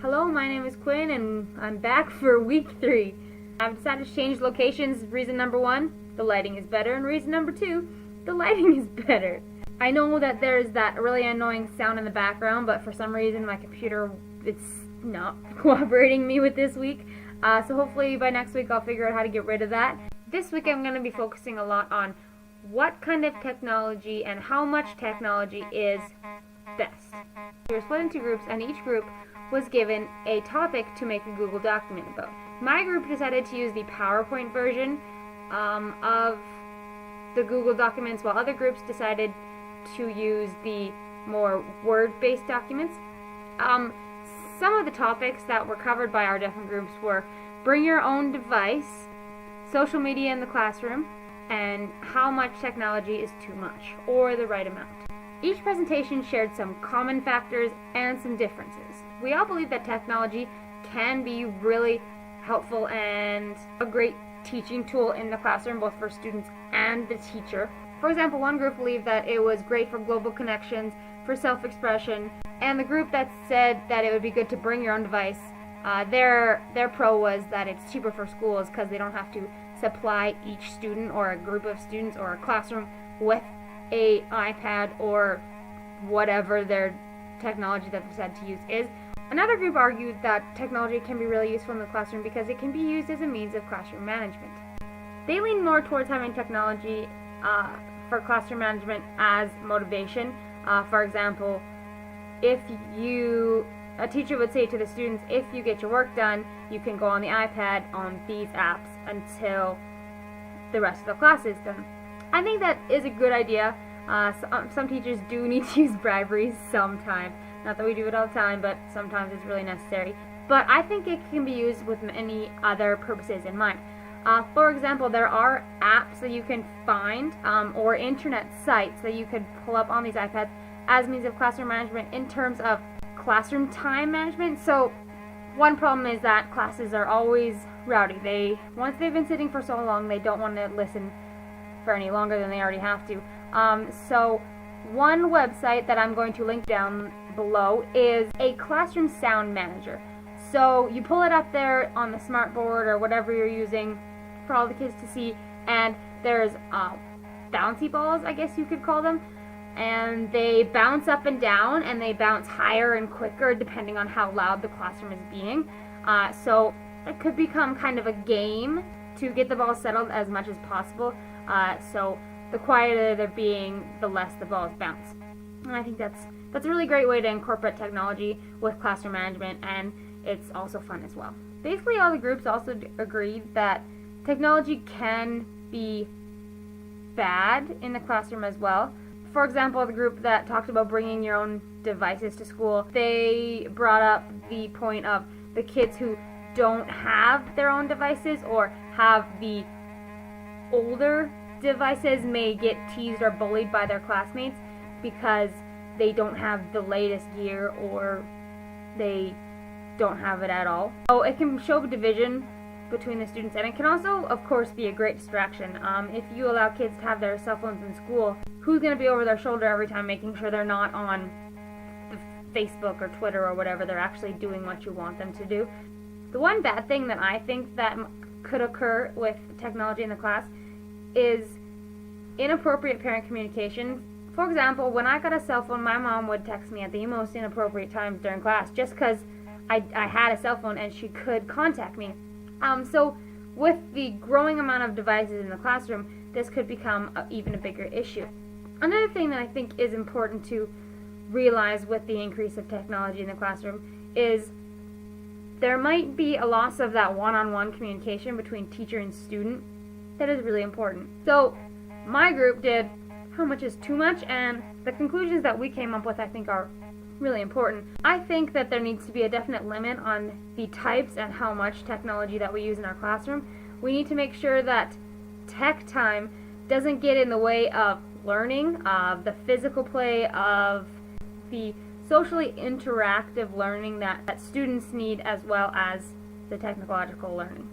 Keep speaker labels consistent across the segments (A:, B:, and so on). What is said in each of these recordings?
A: Hello, my name is Quinn and I'm back for week 3. I've decided to change locations. Reason number 1, the lighting is better, and reason number 2, the lighting is better. I know that there's that really annoying sound in the background, but for some reason my computer, it's not cooperating me with this week. So hopefully by next week I'll figure out how to get rid of that. This week I'm going to be focusing a lot on what kind of technology and how much technology is best. We were split into groups, and each group was given a topic to make a Google document about. My group decided to use the PowerPoint version of the Google documents, while other groups decided to use the more word-based documents. Some of the topics that were covered by our different groups were bring your own device, social media in the classroom, and how much technology is too much, or the right amount. Each presentation shared some common factors and some differences. We all believe that technology can be really helpful and a great teaching tool in the classroom, both for students and the teacher. For example, one group believed that it was great for global connections, for self-expression, and the group that said that it would be good to bring your own device, their pro was that it's cheaper for schools because they don't have to supply each student or a group of students or a classroom with a iPad or whatever their technology that they decide to use is. Another group argued that technology can be really useful in the classroom because it can be used as a means of classroom management. They lean more towards having technology for classroom management as motivation. For example, if a teacher would say to the students, if you get your work done, you can go on the iPad on these apps until the rest of the class is done. I think that is a good idea. Some teachers do need to use bribery sometimes. Not that we do it all the time, but sometimes it's really necessary. But I think it can be used with many other purposes in mind. For example, there are apps that you can find or internet sites that you could pull up on these iPads as means of classroom management in terms of classroom time management. So one problem is that classes are always rowdy. Once they've been sitting for so long, they don't want to listen for any longer than they already have to. So one website that I'm going to link down below is a classroom sound manager. So you pull it up there on the smart board or whatever you're using for all the kids to see, and there's bouncy balls, I guess you could call them, and they bounce up and down, and they bounce higher and quicker depending on how loud the classroom is being. So it could become kind of a game to get the balls settled as much as possible. So the quieter they're being, the less the balls bounce. And I think that's a really great way to incorporate technology with classroom management, and it's also fun as well. Basically, all the groups also agreed that technology can be bad in the classroom as well. For example, the group that talked about bringing your own devices to school, they brought up the point of the kids who don't have their own devices or have the older devices may get teased or bullied by their classmates because they don't have the latest gear or they don't have it at all. So it can show division between the students, and it can also, of course, be a great distraction. If you allow kids to have their cell phones in school, who's going to be over their shoulder every time making sure they're not on the Facebook or Twitter or whatever, they're actually doing what you want them to do? The one bad thing that I think that could occur with technology in the class is inappropriate parent communication. For example, when I got a cell phone, my mom would text me at the most inappropriate times during class just because I had a cell phone and she could contact me. So with the growing amount of devices in the classroom, this could become even a bigger issue. Another thing that I think is important to realize with the increase of technology in the classroom is there might be a loss of that one-on-one communication between teacher and student that is really important. So my group did how much is too much, and the conclusions that we came up with I think are really important. I think that there needs to be a definite limit on the types and how much technology that we use in our classroom. We need to make sure that tech time doesn't get in the way of learning, of the physical play, of the socially interactive learning that students need, as well as the technological learning.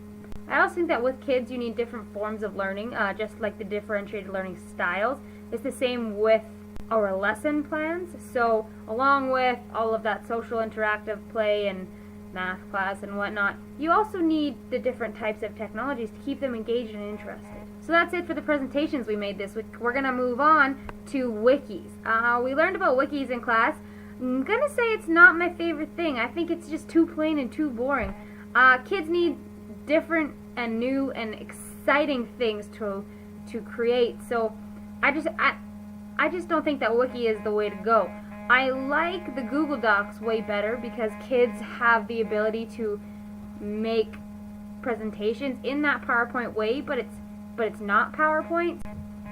A: I also think that with kids you need different forms of learning, just like the differentiated learning styles. It's the same with our lesson plans. So along with all of that social interactive play and math class and whatnot, you also need the different types of technologies to keep them engaged and interested. So that's it for the presentations we made this week. We're going to move on to wikis. We learned about wikis in class. I'm going to say it's not my favorite thing. I think it's just too plain and too boring. Kids need different and new and exciting things to create. So I just don't think that wiki is the way to go. I like the Google Docs way better because kids have the ability to make presentations in that PowerPoint way, but it's not PowerPoint.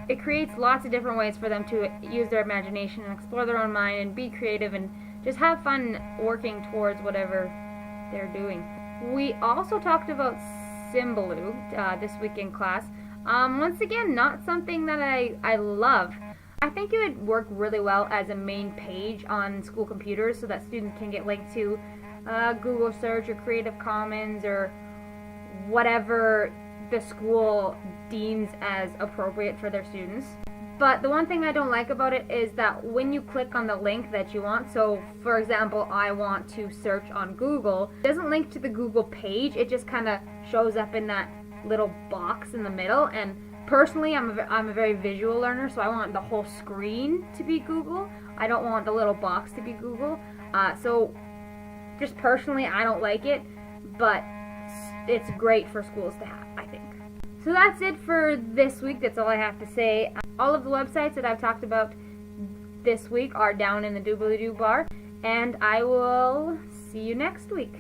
A: It creates lots of different ways for them to use their imagination and explore their own mind and be creative and just have fun working towards whatever they're doing. We also talked about Symbaloo this week in class. Once again, not something that I love. I think it would work really well as a main page on school computers so that students can get linked to Google search or Creative Commons or whatever the school deems as appropriate for their students. But the one thing I don't like about it is that when you click on the link that you want, so for example, I want to search on Google, it doesn't link to the Google page, it just kind of shows up in that little box in the middle. And personally, I'm a very visual learner, so I want the whole screen to be Google. I don't want the little box to be Google. So just personally, I don't like it, but it's great for schools to have, I think. So that's it for this week. That's all I have to say. All of the websites that I've talked about this week are down in the Doobly-Do Bar, and I will see you next week.